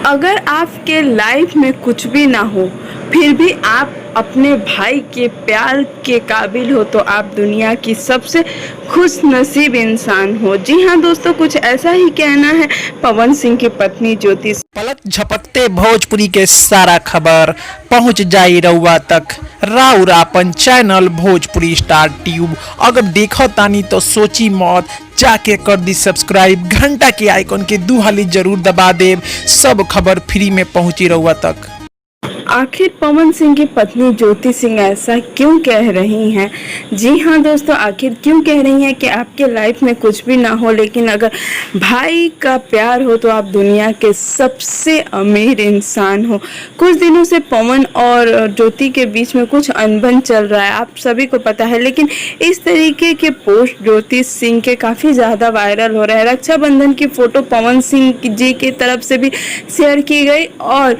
अगर आपके लाइफ में कुछ भी ना हो फिर भी आप अपने भाई के प्यार के काबिल हो तो आप दुनिया की सबसे खुश नसीब इंसान हो। जी हाँ दोस्तों, कुछ ऐसा ही कहना है पवन सिंह की पत्नी ज्योति। पलक झपकते भोजपुरी के सारा खबर पहुंच जाई रउआ तक। राउर आपन चैनल भोजपुरी स्टार ट्यूब अगर देखो तानी तो सोची मौत, जाके कर दी सब्सक्राइब, घंटा के आइकन के दू हाली जरूर दबा देव। सब खबर फ्री में पहुंची रउआ तक। आखिर पवन सिंह की पत्नी ज्योति सिंह ऐसा क्यों कह रही हैं? जी हाँ दोस्तों, आखिर क्यों कह रही हैं कि आपके लाइफ में कुछ भी ना हो लेकिन अगर भाई का प्यार हो तो आप दुनिया के सबसे अमीर इंसान हो। कुछ दिनों से पवन और ज्योति के बीच में कुछ अनबन चल रहा है, आप सभी को पता है, लेकिन इस तरीके के पोस्ट ज्योति सिंह के काफ़ी ज़्यादा वायरल हो रहे हैं। रक्षाबंधन की फ़ोटो पवन सिंह जी की तरफ से भी शेयर की गई और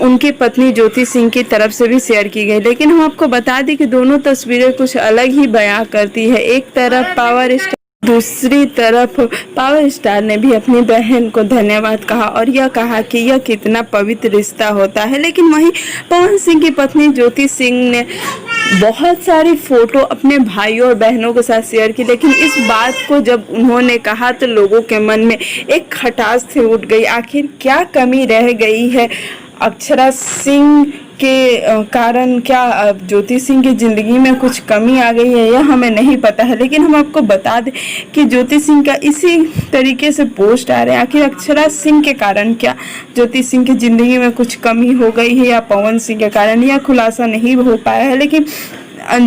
उनकी पत्नी ज्योति सिंह की तरफ से भी शेयर की गई, लेकिन हम आपको बता दें कि दोनों तस्वीरें कुछ अलग ही बयां करती है। एक तरफ पावर स्टार, दूसरी तरफ पावर स्टार ने भी अपनी बहन को धन्यवाद कहा और यह कहा कि यह कितना पवित्र रिश्ता होता है। लेकिन वहीं पवन सिंह की पत्नी ज्योति सिंह ने बहुत सारी फोटो अपने भाइयों और बहनों के साथ शेयर की, लेकिन इस बात को जब उन्होंने कहा तो लोगों के मन में एक खटास से उठ गई। आखिर क्या कमी रह गई है अक्षरा सिंह के कारण? क्या ज्योति सिंह की ज़िंदगी में कुछ कमी आ गई है, यह हमें नहीं पता है, लेकिन हम आपको बता दें कि ज्योति सिंह का इसी तरीके से पोस्ट आ रहे हैं। आखिर अक्षरा सिंह के कारण क्या ज्योति सिंह की ज़िंदगी में कुछ कमी हो गई है या पवन सिंह के कारण, यह खुलासा नहीं हो पाया है। लेकिन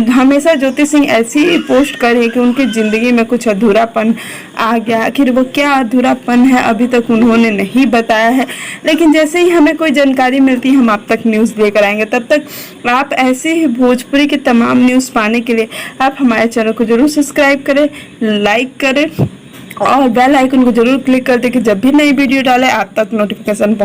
हमेशा ज्योति सिंह ऐसी ही पोस्ट करे कि उनकी ज़िंदगी में कुछ अधूरापन आ गया। आखिर वो क्या अधूरापन है अभी तक उन्होंने नहीं बताया है, लेकिन जैसे ही हमें कोई जानकारी मिलती है हम आप तक न्यूज़ लेकर आएंगे। तब तक आप ऐसे ही भोजपुरी के तमाम न्यूज़ पाने के लिए आप हमारे चैनल को जरूर सब्सक्राइब करें, लाइक करें और बेल आइकन को जरूर क्लिक कर दें कि जब भी नई वीडियो डालें आप तक नोटिफिकेशन